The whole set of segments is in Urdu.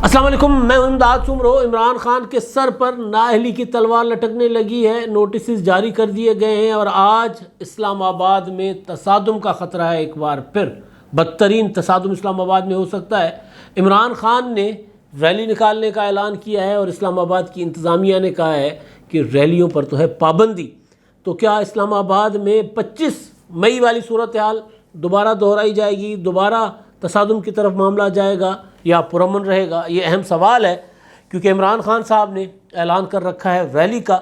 السلام علیکم، میں امداد سمرو۔ عمران خان کے سر پر نااہلی کی تلوار لٹکنے لگی ہے، نوٹسز جاری کر دیے گئے ہیں اور آج اسلام آباد میں تصادم کا خطرہ ہے۔ ایک بار پھر بدترین تصادم اسلام آباد میں ہو سکتا ہے۔ عمران خان نے ریلی نکالنے کا اعلان کیا ہے اور اسلام آباد کی انتظامیہ نے کہا ہے کہ ریلیوں پر تو ہے پابندی۔ تو کیا اسلام آباد میں 25 مئی والی صورتحال دوبارہ دہرائی جائے گی؟ دوبارہ تصادم کی طرف معاملہ جائے گا یا پرامن رہے گا؟ یہ اہم سوال ہے، کیونکہ عمران خان صاحب نے اعلان کر رکھا ہے ریلی کا،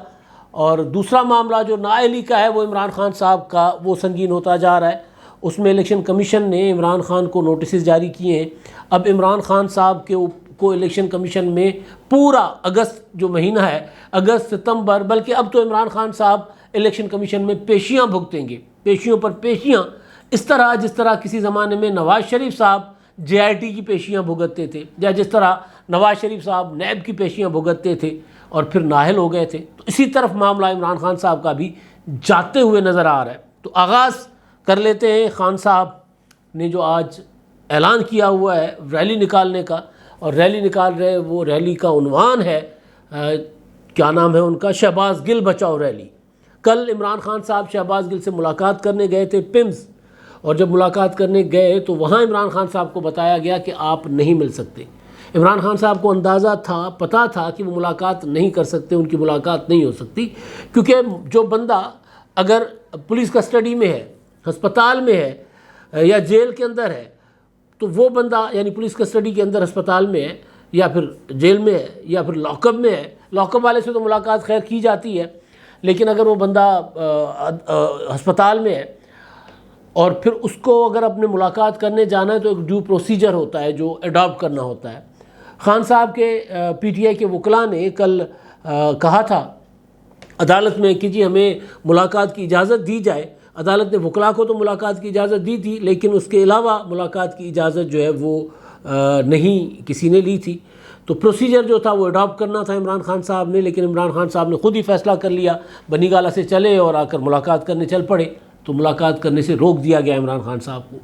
اور دوسرا معاملہ جو نااہلی کا ہے وہ عمران خان صاحب کا وہ سنگین ہوتا جا رہا ہے۔ اس میں الیکشن کمیشن نے عمران خان کو نوٹسز جاری کیے ہیں۔ اب عمران خان صاحب کو الیکشن کمیشن میں پورا اگست جو مہینہ ہے، اگست ستمبر، بلکہ اب تو عمران خان صاحب الیکشن کمیشن میں پیشیاں بھگتیں گے، پیشیوں پر پیشیاں، اس طرح جس طرح کسی زمانے میں نواز شریف صاحب جے آئی ٹی کی پیشیاں بھگتتے تھے، یا جس طرح نواز شریف صاحب نیب کی پیشیاں بھگتتے تھے اور پھر نااہل ہو گئے تھے، تو اسی طرف معاملہ عمران خان صاحب کا بھی جاتے ہوئے نظر آ رہا ہے۔ تو آغاز کر لیتے ہیں خان صاحب نے جو آج اعلان کیا ہوا ہے ریلی نکالنے کا، اور ریلی نکال رہے، وہ ریلی کا عنوان ہے کیا نام ہے ان کا، شہباز گل بچاؤ ریلی۔ کل عمران خان صاحب شہباز گل سے ملاقات کرنے گئے تھے پمز، اور جب ملاقات کرنے گئے تو وہاں عمران خان صاحب کو بتایا گیا کہ آپ نہیں مل سکتے۔ عمران خان صاحب کو اندازہ تھا، پتہ تھا کہ وہ ملاقات نہیں کر سکتے، ان کی ملاقات نہیں ہو سکتی، کیونکہ جو بندہ اگر پولیس کسٹڈی میں ہے، ہسپتال میں ہے یا جیل کے اندر ہے، تو وہ بندہ یعنی پولیس کسٹڈی کے اندر ہسپتال میں ہے یا پھر جیل میں ہے یا پھر لاک اپ میں ہے، لاک اپ والے سے تو ملاقات خیر کی جاتی ہے، لیکن اگر وہ بندہ ہسپتال میں ہے اور پھر اس کو اگر اپنے ملاقات کرنے جانا ہے تو ایک ڈیو پروسیجر ہوتا ہے جو اڈاپٹ کرنا ہوتا ہے۔ خان صاحب کے پی ٹی آئی کے وکلاء نے کل کہا تھا عدالت میں کہ جی ہمیں ملاقات کی اجازت دی جائے۔ عدالت نے وکلاء کو تو ملاقات کی اجازت دی تھی، لیکن اس کے علاوہ ملاقات کی اجازت جو ہے وہ نہیں کسی نے لی تھی۔ تو پروسیجر جو تھا وہ اڈاپٹ کرنا تھا عمران خان صاحب نے، لیکن عمران خان صاحب نے خود ہی فیصلہ کر لیا، بنی گالہ سے چلے اور آ کر ملاقات کرنے چل پڑے۔ تو ملاقات کرنے سے روک دیا گیا عمران خان صاحب کو۔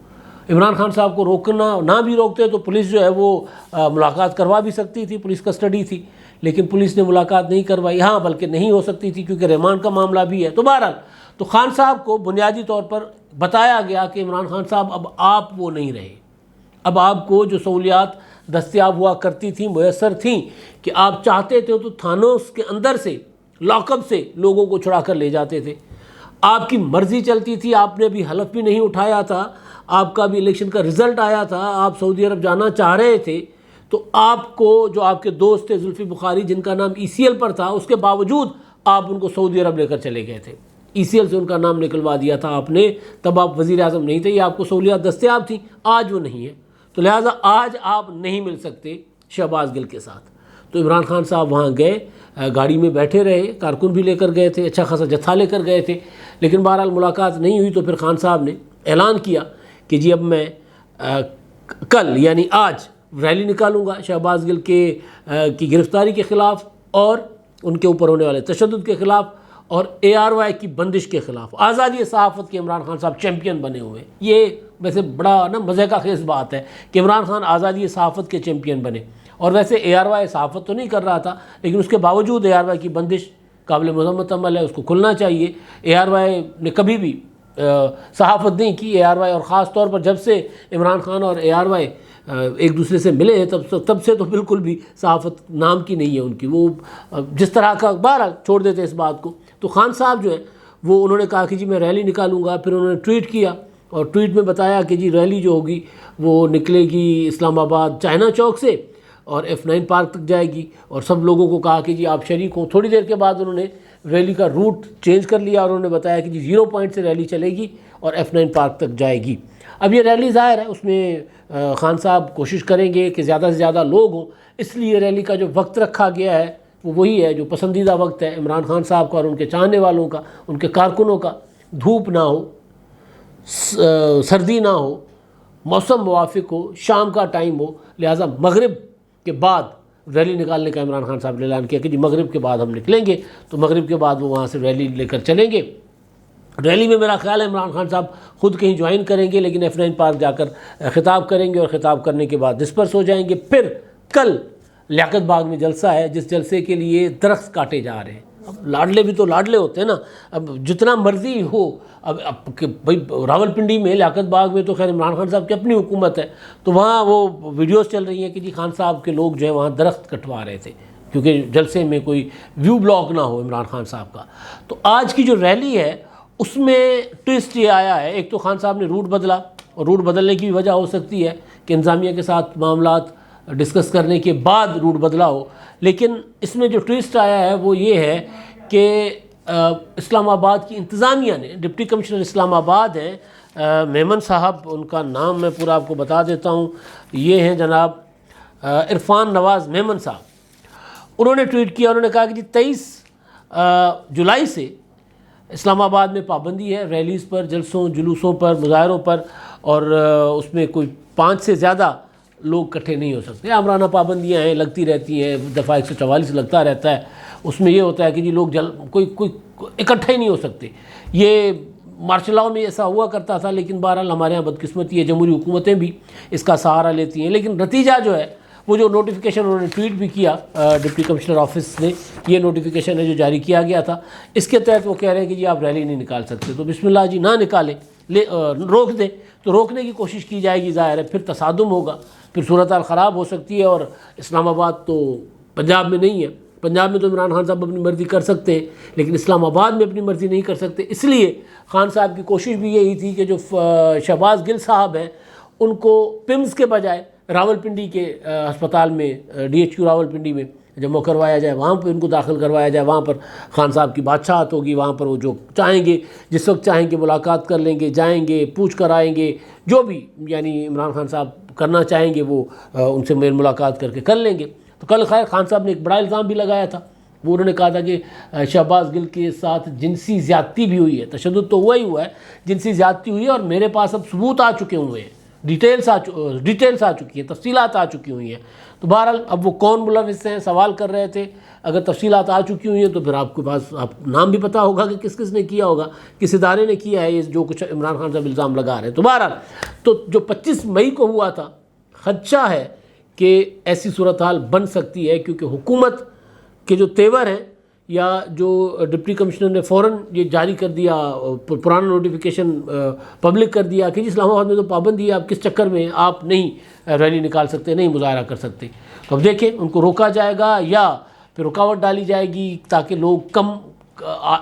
عمران خان صاحب کو روکنا نہ بھی روکتے تو پولیس جو ہے وہ ملاقات کروا بھی سکتی تھی، پولیس کسٹڈی تھی، لیکن پولیس نے ملاقات نہیں کروائی، ہاں بلکہ نہیں ہو سکتی تھی کیونکہ ریمانڈ کا معاملہ بھی ہے۔ تو بہرحال تو خان صاحب کو بنیادی طور پر بتایا گیا کہ عمران خان صاحب اب آپ وہ نہیں رہے، اب آپ کو جو سہولیات دستیاب ہوا کرتی تھیں، میسر تھیں، کہ آپ چاہتے تھے تو تھانوں کے اندر سے، لاک اپ سے لوگوں کو چھڑا کر لے جاتے تھے، آپ کی مرضی چلتی تھی، آپ نے ابھی حلف بھی نہیں اٹھایا تھا، آپ کا بھی الیکشن کا رزلٹ آیا تھا، آپ سعودی عرب جانا چاہ رہے تھے، تو آپ کو جو آپ کے دوست تھے زلفی بخاری جن کا نام ای سی ایل پر تھا، اس کے باوجود آپ ان کو سعودی عرب لے کر چلے گئے تھے، ای سی ایل سے ان کا نام نکلوا دیا تھا آپ نے، تب آپ وزیر اعظم نہیں تھے، یہ آپ کو سہولیات دستیاب تھیں، آج وہ نہیں ہے، تو لہٰذا آج آپ نہیں مل سکتے شہباز گل کے ساتھ۔ تو عمران خان صاحب وہاں گئے، گاڑی میں بیٹھے رہے، کارکن بھی لے کر گئے تھے، اچھا خاصا جتھا لے کر گئے تھے، لیکن بہرحال ملاقات نہیں ہوئی۔ تو پھر خان صاحب نے اعلان کیا کہ جی اب میں کل یعنی آج ریلی نکالوں گا شہباز گل کی گرفتاری کے خلاف اور ان کے اوپر ہونے والے تشدد کے خلاف اور اے آر وائی کی بندش کے خلاف۔ آزادی صحافت کے عمران خان صاحب چیمپئن بنے ہوئے، یہ ویسے بڑا مزے کا خیز بات ہے کہ عمران خان آزادی صحافت کے چیمپئن بنے، اور ویسے اے آر وائی صحافت تو نہیں کر رہا تھا، لیکن اس کے باوجود اے آر وائی کی بندش قابل مذمت عمل ہے، اس کو کھلنا چاہیے۔ اے آر وائی نے کبھی بھی صحافت نہیں کی، اے آر وائی، اور خاص طور پر جب سے عمران خان اور اے آر وائی ایک دوسرے سے ملے ہیں تب سے تو بالکل بھی صحافت نام کی نہیں ہے ان کی، وہ جس طرح کا بہرحال چھوڑ دیتے اس بات کو۔ تو خان صاحب جو ہے وہ انہوں نے کہا کہ جی میں ریلی نکالوں گا، پھر انہوں نے ٹویٹ کیا اور ٹویٹ میں بتایا کہ جی ریلی جو ہوگی وہ نکلے گی اسلام آباد چائنا چوک سے اور F9 پارک تک جائے گی، اور سب لوگوں کو کہا کہ جی آپ شریک ہوں۔ تھوڑی دیر کے بعد انہوں نے ریلی کا روٹ چینج کر لیا اور انہوں نے بتایا کہ جی 0 پوائنٹ سے ریلی چلے گی اور F9 پارک تک جائے گی۔ اب یہ ریلی ظاہر ہے اس میں خان صاحب کوشش کریں گے کہ زیادہ سے زیادہ لوگ ہوں، اس لیے ریلی کا جو وقت رکھا گیا ہے وہ وہی ہے جو پسندیدہ وقت ہے عمران خان صاحب کا اور ان کے چاہنے والوں کا، ان کے کارکنوں کا۔ دھوپ نہ ہو، سردی نہ ہو، موسم موافق ہو، شام کا ٹائم ہو، لہٰذا مغرب کے بعد ریلی نکالنے کا عمران خان صاحب نے اعلان کیا کہ جی مغرب کے بعد ہم نکلیں گے۔ تو مغرب کے بعد وہ وہاں سے ریلی لے کر چلیں گے۔ ریلی میں میرا خیال ہے عمران خان صاحب خود کہیں جوائن کریں گے، لیکن F9 پارک جا کر خطاب کریں گے اور خطاب کرنے کے بعد ڈسپرس ہو جائیں گے۔ پھر کل لیاقت باغ میں جلسہ ہے، جس جلسے کے لیے درخت کاٹے جا رہے ہیں۔ اب لاڈلے بھی تو لاڈلے ہوتے ہیں نا، اب جتنا مرضی ہو، اب بھائی راول پنڈی میں لیاقت باغ میں تو خیر عمران خان صاحب کی اپنی حکومت ہے، تو وہاں وہ ویڈیوز چل رہی ہیں کہ جی خان صاحب کے لوگ جو ہے وہاں درخت کٹوا رہے تھے کیونکہ جلسے میں کوئی ویو بلاک نہ ہو عمران خان صاحب کا۔ تو آج کی جو ریلی ہے اس میں ٹوئسٹ یہ آیا ہے، ایک تو خان صاحب نے روٹ بدلا، اور روٹ بدلنے کی وجہ ہو سکتی ہے کہ انتظامیہ کے ساتھ معاملات ڈسکس کرنے کے بعد روٹ بدلا ہو، لیکن اس میں جو ٹوئسٹ آیا ہے وہ یہ ہے کہ اسلام آباد کی انتظامیہ نے، ڈپٹی کمشنر اسلام آباد ہیں میمن صاحب، ان کا نام میں پورا آپ کو بتا دیتا ہوں، یہ ہیں جناب عرفان نواز میمن صاحب۔ انہوں نے ٹویٹ کیا، انہوں نے کہا کہ جی 23 جولائی سے اسلام آباد میں پابندی ہے ریلیز پر، جلسوں جلوسوں پر، مظاہروں پر، اور اس میں کوئی 5 سے زیادہ لوگ اکٹھے نہیں ہو سکتے۔ آمرانہ پابندیاں ہیں، لگتی رہتی ہیں، دفعہ 144 لگتا رہتا ہے، اس میں یہ ہوتا ہے کہ جی لوگ کوئی اکٹھے ہی نہیں ہو سکتے۔ یہ مارشل لاء میں ایسا ہوا کرتا تھا، لیکن بہرحال ہمارے یہاں بدقسمتی ہے، جمہوری حکومتیں بھی اس کا سہارا لیتی ہیں، لیکن نتیجہ جو ہے وہ جو نوٹیفیکیشن انہوں نے ٹویٹ بھی کیا، ڈپٹی کمشنر آفس نے یہ نوٹیفیکیشن ہے جو جاری کیا گیا تھا، اس کے تحت وہ کہہ رہے ہیں کہ جی آپ ریلی نہیں نکال سکتے، تو بسم اللہ جی نہ نکالیں، روک دیں، تو روکنے کی کوشش کی جائے گی، ظاہر ہے پھر تصادم ہوگا، پھر صورتحال خراب ہو سکتی ہے، اور اسلام آباد تو پنجاب میں نہیں ہے، پنجاب میں تو عمران خان صاحب اپنی مرضی کر سکتے ہیں، لیکن اسلام آباد میں اپنی مرضی نہیں کر سکتے۔ اس لیے خان صاحب کی کوشش بھی یہی تھی کہ جو شہباز گل صاحب ہیں ان کو پمز کے بجائے راول پنڈی کے ہسپتال میں، DHQ راول پنڈی میں جمع کروایا جائے، وہاں پہ ان کو داخل کروایا جائے، وہاں پر خان صاحب کی بادشاہت ہوگی، وہاں پر وہ جو چاہیں گے، جس وقت چاہیں گے ملاقات کر لیں گے، جائیں گے، پوچھ کر آئیں گے، جو بھی یعنی عمران خان صاحب کرنا چاہیں گے وہ ان سے میل ملاقات کر کے کر لیں گے۔ تو کل خیر خان صاحب نے ایک بڑا الزام بھی لگایا تھا، وہ انہوں نے کہا تھا کہ شہباز گل کے ساتھ جنسی زیادتی بھی ہوئی ہے، تشدد تو ہوا ہی ہوا ہے، جنسی زیادتی ہوئی ہے، اور میرے پاس اب ثبوت آ چکے ہوئے ہیں، ڈیٹیلز آ چکی ہیں، تفصیلات آ چکی ہوئی ہیں۔ تو بہرحال اب وہ کون ملوث ہیں سوال کر رہے تھے، اگر تفصیلات آ چکی ہوئی ہیں تو پھر آپ کے پاس نام بھی پتہ ہوگا کہ کس کس نے کیا ہوگا، کس ادارے نے کیا ہے یہ جو کچھ عمران خان صاحب الزام لگا رہے ہیں۔ تو بہرحال تو جو 25 مئی کو ہوا تھا، خدشہ ہے کہ ایسی صورتحال بن سکتی ہے، کیونکہ حکومت کے جو تیور ہیں، یا جو ڈپٹی کمشنر نے فوراً یہ جاری کر دیا، پرانا نوٹیفیکیشن پبلک کر دیا کہ جی اسلام آباد میں تو پابندی ہے، آپ کس چکر میں آپ نہیں ریلی نکال سکتے، نہیں مظاہرہ کر سکتے۔ تو اب دیکھیں ان کو روکا جائے گا یا پھر رکاوٹ ڈالی جائے گی تاکہ لوگ کم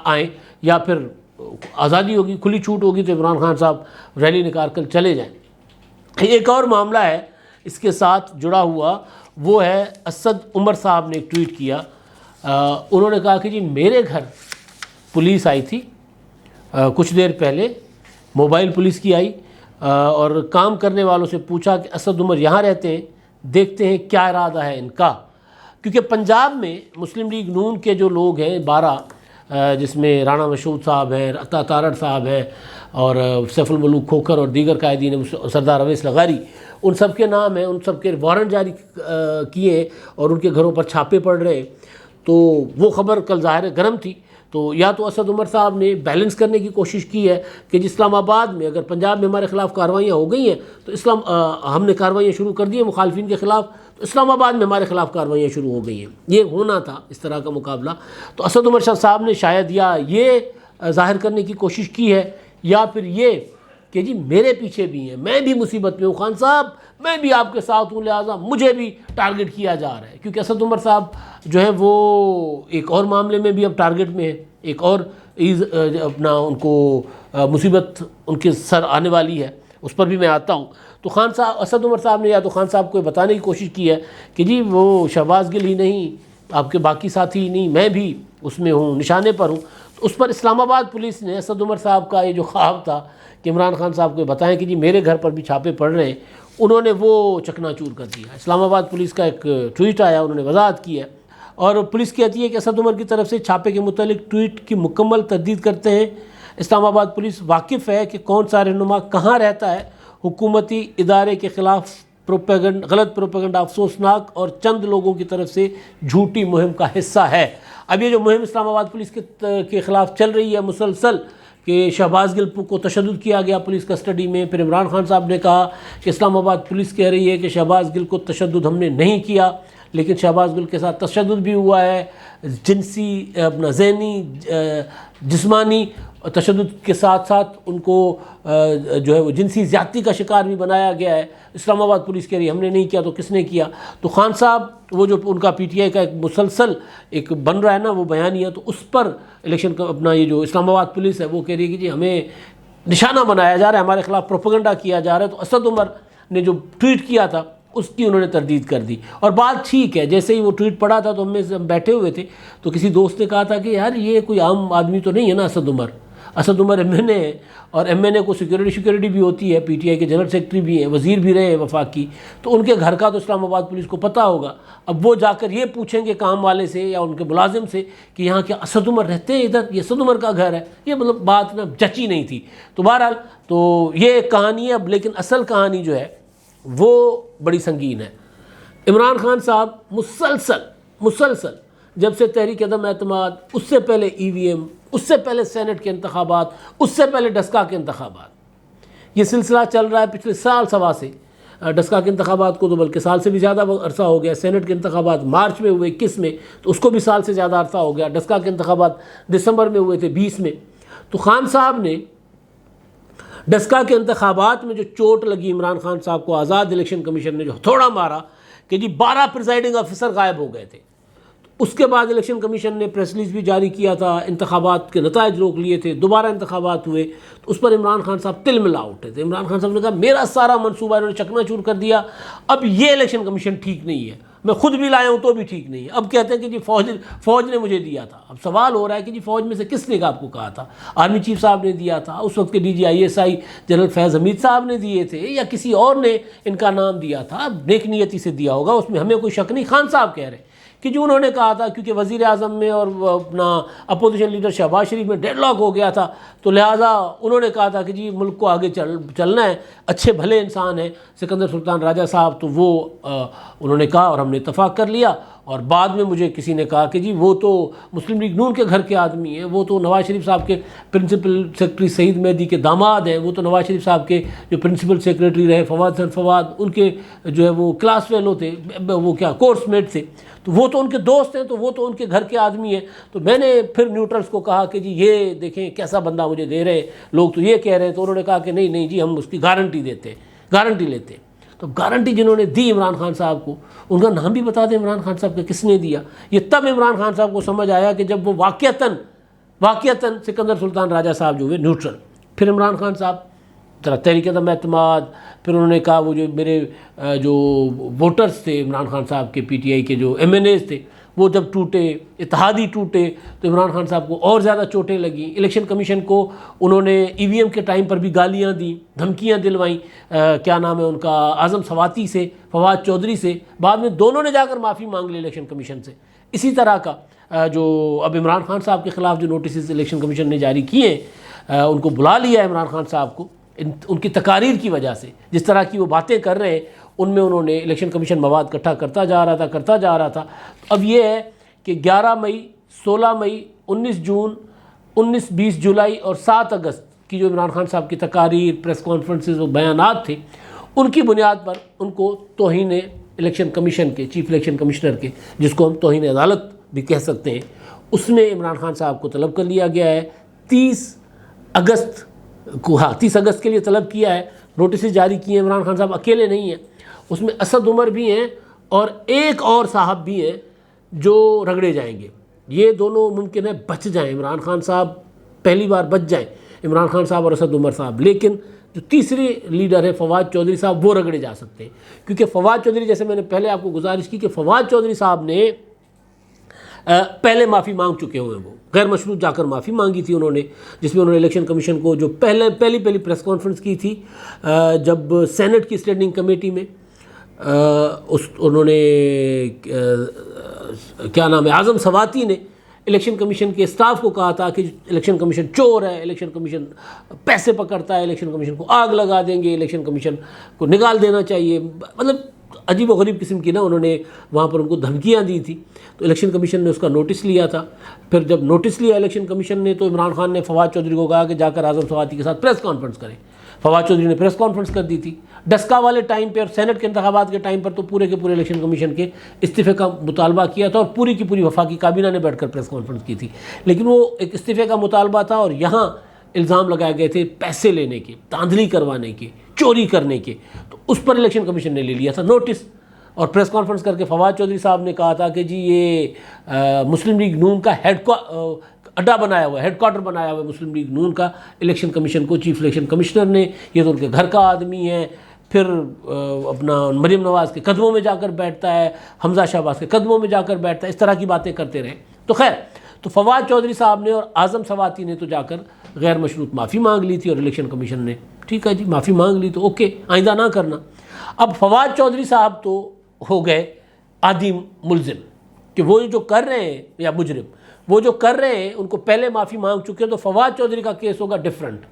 آئیں، یا پھر آزادی ہوگی، کھلی چھوٹ ہوگی تو عمران خان صاحب ریلی نکال کر چلے جائیں۔ ایک اور معاملہ ہے اس کے ساتھ جڑا ہوا، وہ ہے اسد عمر صاحب نے ایک ٹویٹ کیا، انہوں نے کہا کہ جی میرے گھر پولیس آئی تھی کچھ دیر پہلے، موبائل پولیس کی آئی، اور کام کرنے والوں سے پوچھا کہ اسد عمر یہاں رہتے ہیں، دیکھتے ہیں کیا ارادہ ہے ان کا، کیونکہ پنجاب میں مسلم لیگ نون کے جو لوگ ہیں 12، جس میں رانا مشہود صاحب ہیں، عطا تارڑ صاحب ہیں، اور سیف الملوک کھوکھر اور دیگر قائدین، سردار اویس لغاری، ان سب کے نام ہیں، ان سب کے وارنٹ جاری کیے اور ان کے گھروں پر چھاپے پڑ رہے۔ تو وہ خبر کل ظاہر گرم تھی، تو یا تو اسد عمر صاحب نے بیلنس کرنے کی کوشش کی ہے کہ اسلام آباد میں اگر پنجاب میں ہمارے خلاف کارروائیاں ہو گئی ہیں تو ہم نے کارروائیاں شروع کر دی ہیں مخالفین کے خلاف، تو اسلام آباد میں ہمارے خلاف کارروائیاں شروع ہو گئی ہیں، یہ ہونا تھا اس طرح کا مقابلہ۔ تو اسد عمر شاہ صاحب نے شاید یا یہ ظاہر کرنے کی کوشش کی ہے، یا پھر یہ کہ جی میرے پیچھے بھی ہیں، میں بھی مصیبت میں ہوں، خان صاحب میں بھی آپ کے ساتھ ہوں، لہٰذا مجھے بھی ٹارگٹ کیا جا رہا ہے، کیونکہ اسد عمر صاحب جو ہے وہ ایک اور معاملے میں بھی اب ٹارگٹ میں ہے، ایک اور اپنا ان کو مصیبت ان کے سر آنے والی ہے، اس پر بھی میں آتا ہوں۔ تو خان صاحب، اسد عمر صاحب نے یا تو خان صاحب کو بتانے کی کوشش کی ہے کہ جی وہ شہباز گل ہی نہیں، آپ کے باقی ساتھی ہی نہیں، میں بھی اس میں ہوں، نشانے پر ہوں۔ تو اس پر اسلام آباد پولیس نے اسد عمر صاحب کا یہ جو خواب تھا کہ عمران خان صاحب کو بتائیں کہ جی میرے گھر پر بھی چھاپے پڑ رہے ہیں، انہوں نے وہ چکنا چور کر دیا۔ اسلام آباد پولیس کا ایک ٹویٹ آیا، انہوں نے وضاحت کی ہے، اور پولیس کہتی ہے کہ اسد عمر کی طرف سے چھاپے کے متعلق ٹویٹ کی مکمل تردید کرتے ہیں۔ اسلام آباد پولیس واقف ہے کہ کون سا رہنما کہاں رہتا ہے، حکومتی ادارے کے خلاف غلط پروپیگنڈا افسوسناک اور چند لوگوں کی طرف سے جھوٹی مہم کا حصہ ہے۔ اب یہ جو مہم اسلام آباد پولیس کے خلاف چل رہی ہے مسلسل، کہ شہباز گل کو تشدد کیا گیا پولیس کسٹڈی میں، پھر عمران خان صاحب نے کہا کہ اسلام آباد پولیس کہہ رہی ہے کہ شہباز گل کو تشدد ہم نے نہیں کیا، لیکن شہباز گل کے ساتھ تشدد بھی ہوا ہے، جنسی اپنا ذہنی جسمانی تشدد کے ساتھ ساتھ ان کو جو ہے وہ جنسی زیادتی کا شکار بھی بنایا گیا ہے۔ اسلام آباد پولیس کہہ رہی ہے ہم نے نہیں کیا تو کس نے کیا؟ تو خان صاحب وہ جو ان کا پی ٹی آئی کا ایک مسلسل ایک بن رہا ہے نا وہ بیانیہ، تو اس پر الیکشن کا اپنا یہ جو اسلام آباد پولیس ہے وہ کہہ رہی ہے کہ جی ہمیں نشانہ بنایا جا رہا ہے، ہمارے خلاف پروپیگنڈا کیا جا رہا ہے۔ تو اسد عمر نے جو ٹویٹ کیا تھا اس کی انہوں نے تردید کر دی، اور بات ٹھیک ہے۔ جیسے ہی وہ ٹویٹ پڑا تھا تو ہم بیٹھے ہوئے تھے تو کسی دوست نے کہا تھا کہ یار یہ کوئی عام آدمی تو نہیں ہے نا اسد عمر ایم این اے ہے، اور ایم این اے کو سیکورٹی بھی ہوتی ہے، پی ٹی آئی کے جنرل سیکرٹری بھی ہیں، وزیر بھی رہے ہیں وفاقی، تو ان کے گھر کا تو اسلام آباد پولیس کو پتہ ہوگا۔ اب وہ جا کر یہ پوچھیں گے کام والے سے یا ان کے ملازم سے کہ یہاں کیا اسد عمر رہتے ہیں ادھر، یہ اسد عمر کا گھر ہے؟ یہ مطلب بات نا جچی نہیں تھی۔ تو بہرحال تو یہ ایک کہانی ہے اب، لیکن اصل کہانی جو ہے وہ بڑی سنگین ہے۔ عمران خان صاحب مسلسل جب سے تحریک عدم اعتماد، اس سے پہلے ای وی ایم، اس سے پہلے سینٹ کے انتخابات، اس سے پہلے ڈسکا کے انتخابات، یہ سلسلہ چل رہا ہے پچھلے سال سوا سے۔ ڈسکا کے انتخابات کو تو بلکہ سال سے بھی زیادہ عرصہ ہو گیا، سینٹ کے انتخابات مارچ میں ہوئے 21 میں، تو اس کو بھی سال سے زیادہ عرصہ ہو گیا، ڈسکا کے انتخابات دسمبر میں ہوئے تھے 20 میں۔ تو خان صاحب نے ڈسکا کے انتخابات میں جو چوٹ لگی عمران خان صاحب کو، آزاد الیکشن کمیشن نے جو ہتھوڑا مارا کہ جی 12 پریزائڈنگ آفیسر غائب ہو گئے تھے، اس کے بعد الیکشن کمیشن نے پریس ریلیز بھی جاری کیا تھا، انتخابات کے نتائج روک لیے تھے، دوبارہ انتخابات ہوئے، تو اس پر عمران خان صاحب تل ملا اٹھے تھے۔ عمران خان صاحب نے کہا میرا سارا منصوبہ انہوں نے چکنا چور کر دیا، اب یہ الیکشن کمیشن ٹھیک نہیں ہے، میں خود بھی لایا ہوں تو بھی ٹھیک نہیں ہے۔ اب کہتے ہیں کہ جی فوج نے مجھے دیا تھا۔ اب سوال ہو رہا ہے کہ جی فوج میں سے کس نے آپ کو کہا تھا؟ آرمی چیف صاحب نے دیا تھا، اس وقت کے D G I S I general Faiz Hamid صاحب نے دیے تھے، یا کسی اور نے ان کا نام دیا تھا؟ اب نیک نیتی سے دیا ہوگا، اس میں ہمیں کوئی شک نہیں۔ خان صاحب کہہ رہے ہیں کہ جو انہوں نے کہا تھا کیونکہ وزیر اعظم میں اور اپنا اپوزیشن لیڈر شہباز شریف میں ڈیڈ لاک ہو گیا تھا، تو لہٰذا انہوں نے کہا تھا کہ جی ملک کو آگے چلنا ہے، اچھے بھلے انسان ہیں سکندر سلطان راجہ صاحب، تو وہ انہوں نے کہا اور ہم نے اتفاق کر لیا۔ اور بعد میں مجھے کسی نے کہا کہ جی وہ تو مسلم لیگ نون کے گھر کے آدمی ہیں، وہ تو نواز شریف صاحب کے پرنسپل سیکرٹری سعید مہدی کے داماد ہیں، وہ تو نواز شریف صاحب کے جو پرنسپل سیکرٹری رہے فواد حسن فواد، ان کے جو ہے وہ کلاس فیلو تھے، وہ کیا کورس میٹ تھے، تو وہ تو ان کے دوست ہیں، تو وہ تو ان کے گھر کے آدمی ہیں۔ تو میں نے پھر نیوٹرلز کو کہا کہ جی یہ دیکھیں کیسا بندہ مجھے دے رہے لوگ، تو یہ کہہ رہے ہیں، تو انہوں نے کہا کہ نہیں جی ہم اس کی گارنٹی لیتے ہیں۔ تو گارنٹی جنہوں نے دی عمران خان صاحب کو، ان کا نام بھی بتا دیں عمران خان صاحب کا کس نے دیا۔ یہ تب عمران خان صاحب کو سمجھ آیا کہ جب وہ واقعتاً سکندر سلطان راجہ صاحب جو ہوئے نیوٹرل۔ پھر عمران خان صاحب ذرا تحریک عدم اعتماد، پھر انہوں نے کہا وہ جو میرے جو ووٹرز تھے عمران خان صاحب کے پی ٹی آئی کے جو ایم این ایز تھے وہ جب ٹوٹے، اتحادی ٹوٹے، تو عمران خان صاحب کو اور زیادہ چوٹیں لگیں۔ الیکشن کمیشن کو انہوں نے ای وی ایم کے ٹائم پر بھی گالیاں دیں، دھمکیاں دلوائیں، کیا نام ہے ان کا، اعظم سواتی سے، فواد چودھری سے، بعد میں دونوں نے جا کر معافی مانگ لی الیکشن کمیشن سے۔ اسی طرح کا جو اب عمران خان صاحب کے خلاف جو نوٹسز الیکشن کمیشن نے جاری کیے ہیں، ان کو بلا لیا ہے عمران خان صاحب کو ان کی تقاریر کی وجہ سے، جس طرح کی وہ باتیں کر رہے ہیں ان میں انہوں نے الیکشن کمیشن مواد اکٹھا کرتا جا رہا تھا۔ اب یہ ہے کہ 11 مئی، 16 مئی، 19 جون، 19، 20 جولائی اور 7 اگست کی جو عمران خان صاحب کی تقاریر، پریس کانفرنسز و بیانات تھے، ان کی بنیاد پر ان کو توہین الیکشن کمیشن کے چیف الیکشن کمشنر کے، جس کو ہم توہین عدالت بھی کہہ سکتے ہیں، اس میں عمران خان صاحب کو طلب کر لیا گیا ہے 30 اگست کو۔ 30 اگست کے لیے طلب کیا ہے، نوٹسز جاری کیے ہیں۔ عمران خان صاحب اکیلے نہیں ہیں، اس میں اسد عمر بھی ہیں اور ایک اور صاحب بھی ہیں جو رگڑے جائیں گے۔ یہ دونوں ممکن ہے بچ جائیں، عمران خان صاحب پہلی بار بچ جائیں، عمران خان صاحب اور اسد عمر صاحب، لیکن جو تیسری لیڈر ہے فواد چودھری صاحب، وہ رگڑے جا سکتے ہیں، کیونکہ فواد چودھری، جیسے میں نے پہلے آپ کو گزارش کی کہ فواد چودھری صاحب نے پہلے معافی مانگ چکے ہوئے، وہ غیر مشروط جا کر معافی مانگی تھی انہوں نے، جس میں انہوں نے الیکشن کمیشن کو جو پہلی پریس کانفرنس کی تھی جب سینٹ کی اسٹینڈنگ کمیٹی میں، انہوں نے کیا نام ہے، اعظم سواتی نے الیکشن کمیشن کے اسٹاف کو کہا تھا کہ الیکشن کمیشن چور ہے، الیکشن کمیشن پیسے پکڑتا ہے، الیکشن کمیشن کو آگ لگا دیں گے، الیکشن کمیشن کو نکال دینا چاہیے، مطلب عجیب و غریب قسم کی انہوں نے وہاں پر ان کو دھمکیاں دی تھی۔ تو الیکشن کمیشن نے اس کا نوٹس لیا تھا۔ پھر جب نوٹس لیا الیکشن کمیشن نے، تو عمران خان نے فواد چودھری کو کہا کہ جا کر اعظم سواتی کے ساتھ پریس کانفرنس کریں۔ فواد چودھری نے پریس کانفرنس کر دی تھی ڈسکا والے ٹائم پہ، اور سینٹ کے انتخابات کے ٹائم پر تو پورے کے پورے الیکشن کمیشن کے استعفے کا مطالبہ کیا تھا، اور پوری کی پوری وفاقی کابینہ نے بیٹھ کر پریس کانفرنس کی تھی، لیکن وہ ایک استعفے کا مطالبہ تھا، اور یہاں الزام لگائے گئے تھے پیسے لینے کے، دھاندلی کروانے کے، چوری کرنے کے، تو اس پر الیکشن کمیشن نے لے لیا تھا نوٹس، اور پریس کانفرنس کر کے فواد چودھری صاحب نے کہا تھا کہ جی یہ مسلم لیگ نون کا اڈا بنایا ہوا ہے، ہیڈ کوارٹر بنایا ہوا ہے مسلم لیگ نون کا الیکشن کمیشن کو، چیف الیکشن کمشنر نے، یہ تو ان کے گھر کا آدمی ہے، پھر اپنا مریم نواز کے قدموں میں جا کر بیٹھتا ہے، حمزہ شہباز کے قدموں میں جا کر بیٹھتا ہے، اس طرح کی باتیں کرتے رہے۔ تو خیر، تو فواد چودھری صاحب نے اور اعظم سواتی نے تو جا کر غیر مشروط معافی مانگ لی تھی، اور الیکشن کمیشن نے ٹھیک ہے جی معافی مانگ لی تو اوکے، آئندہ نہ کرنا۔ اب فواد چودھری صاحب تو ہو گئے عادی ملزم کہ وہ جو کر رہے ہیں، یا مجرم وہ جو کر رہے ہیں، ان کو پہلے معافی مانگ چکے ہیں، تو فواد چودھری کا کیس ہوگا ڈیفرنٹ،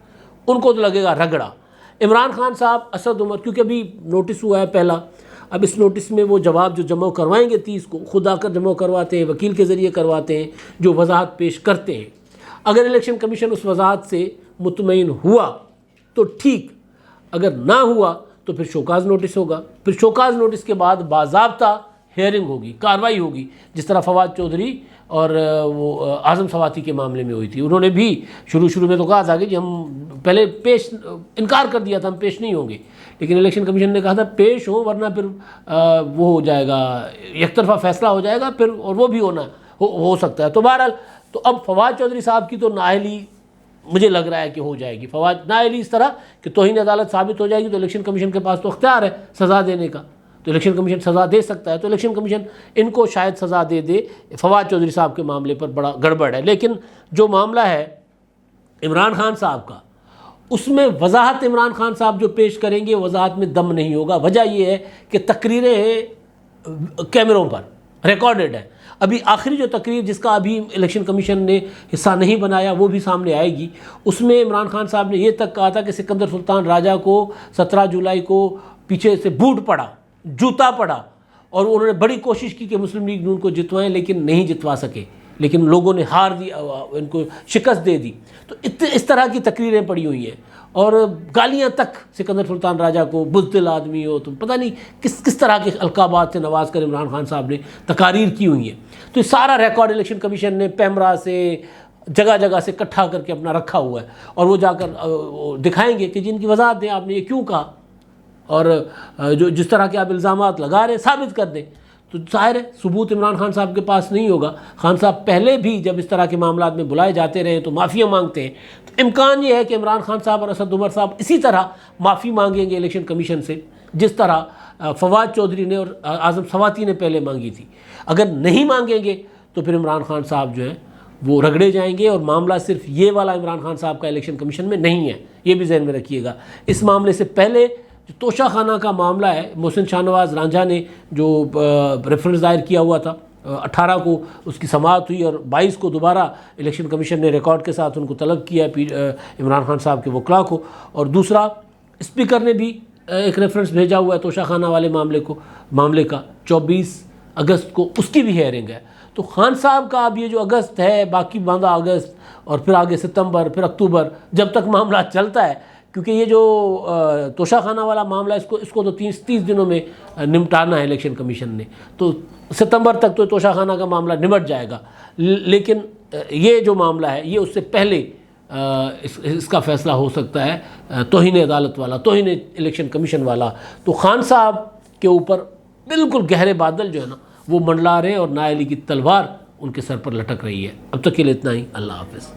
ان کو تو لگے گا رگڑا۔ عمران خان صاحب، اسد عمر، کیونکہ ابھی نوٹس ہوا ہے پہلا، اب اس نوٹس میں وہ جواب جو جمع کروائیں گے 30 کو، خود آ کر جمع کرواتے ہیں، وکیل کے ذریعے کرواتے ہیں، جو وضاحت پیش کرتے ہیں۔ اگر الیکشن کمیشن اس وضاحت سے مطمئن ہوا تو ٹھیک، اگر نہ ہوا تو پھر شوکاز نوٹس ہوگا، پھر شوکاز نوٹس کے بعد باضابطہ ہیئرنگ ہوگی، کارروائی ہوگی، جس طرح فواد چودھری اور وہ اعظم سواتی کے معاملے میں ہوئی تھی۔ انہوں نے بھی شروع میں تو کہا تھا کہ جی ہم پہلے انکار کر دیا تھا، ہم پیش نہیں ہوں گے، لیکن الیکشن کمیشن نے کہا تھا پیش ہوں، ورنہ پھر وہ ہو جائے گا، یک طرفہ فیصلہ ہو جائے گا پھر، اور وہ بھی ہو سکتا ہے۔ تو بہرحال تو اب فواد چودھری صاحب کی تو نااہلی مجھے لگ رہا ہے کہ ہو جائے گی، فواد نااہلی اس طرح کہ توہین عدالت ثابت ہو جائے گی، تو الیکشن کمیشن کے پاس تو اختیار ہے سزا دینے کا، تو الیکشن کمیشن سزا دے سکتا ہے، تو الیکشن کمیشن ان کو شاید سزا دے دے۔ فواد چودھری صاحب کے معاملے پر بڑا گڑبڑ ہے، لیکن جو معاملہ ہے عمران خان صاحب کا، اس میں وضاحت عمران خان صاحب جو پیش کریں گے، وضاحت میں دم نہیں ہوگا۔ وجہ یہ ہے کہ تقریریں ہیں کیمروں پر ریکارڈڈ ہے، ابھی آخری جو تقریر جس کا ابھی الیکشن کمیشن نے حصہ نہیں بنایا وہ بھی سامنے آئے گی، اس میں عمران خان صاحب نے یہ تک کہا تھا کہ سکندر سلطان راجہ کو 17 جولائی کو پیچھے سے بوٹ پڑا، جوتا پڑا، اور انہوں نے بڑی کوشش کی کہ مسلم لیگ نون کو جتوائیں، لیکن نہیں جتوا سکے، لیکن لوگوں نے ہار دی، ان کو شکست دے دی۔ تو اس طرح کی تقریریں پڑی ہوئی ہیں، اور گالیاں تک سکندر سلطان راجہ کو، بزدل آدمی ہو، تو پتہ نہیں کس طرح کے القابات سے نواز کر عمران خان صاحب نے تقاریر کی ہوئی ہیں۔ تو یہ سارا ریکارڈ الیکشن کمیشن نے پیمرا سے جگہ جگہ سے اکٹھا کر کے اپنا رکھا ہوا ہے، اور وہ جا کر دکھائیں گے کہ جن کی وضاحت دیں آپ نے یہ کیوں کہا، اور جو جس طرح کے آپ الزامات لگا رہے ہیں ثابت کر دیں۔ تو ظاہر ہے ثبوت عمران خان صاحب کے پاس نہیں ہوگا۔ خان صاحب پہلے بھی جب اس طرح کے معاملات میں بلائے جاتے رہے تو معافیاں مانگتے ہیں، تو امکان یہ ہے کہ عمران خان صاحب اور اسد عمر صاحب اسی طرح معافی مانگیں گے الیکشن کمیشن سے، جس طرح فواد چودھری نے اور اعظم سواتی نے پہلے مانگی تھی۔ اگر نہیں مانگیں گے تو پھر عمران خان صاحب جو ہیں وہ رگڑے جائیں گے، اور معاملہ صرف یہ والا عمران خان صاحب کا الیکشن کمیشن میں نہیں ہے، یہ بھی ذہن میں رکھیے گا۔ اس معاملے سے پہلے جو توشہ خانہ کا معاملہ ہے، محسن شاہ نواز رانجھا نے جو ریفرنس دائر کیا ہوا تھا، 18 کو اس کی سماعت ہوئی، اور 22 کو دوبارہ الیکشن کمیشن نے ریکارڈ کے ساتھ ان کو طلب کیا عمران خان صاحب کے وکلاء کو، اور دوسرا اسپیکر نے بھی ایک ریفرنس بھیجا ہوا ہے توشہ خانہ والے معاملے کا 24 اگست کو، اس کی بھی ہیئرنگ ہے۔ تو خان صاحب کا اب یہ جو اگست ہے، باقی 15 اگست اور پھر آگے ستمبر، پھر اکتوبر، جب تک معاملہ چلتا ہے، کیونکہ یہ جو توشہ خانہ والا معاملہ ہے اس کو تو 30 دنوں میں نمٹانا ہے الیکشن کمیشن نے، تو ستمبر تک تو توشہ خانہ کا معاملہ نمٹ جائے گا، لیکن یہ جو معاملہ ہے یہ اس سے پہلے اس کا فیصلہ ہو سکتا ہے، توہین عدالت والا، توہین الیکشن کمیشن والا۔ تو خان صاحب کے اوپر بالکل گہرے بادل جو ہے نا وہ منڈلا رہے ہیں، اور نااہلی کی تلوار ان کے سر پر لٹک رہی ہے۔ اب تک کے لیے اتنا ہی، اللہ حافظ۔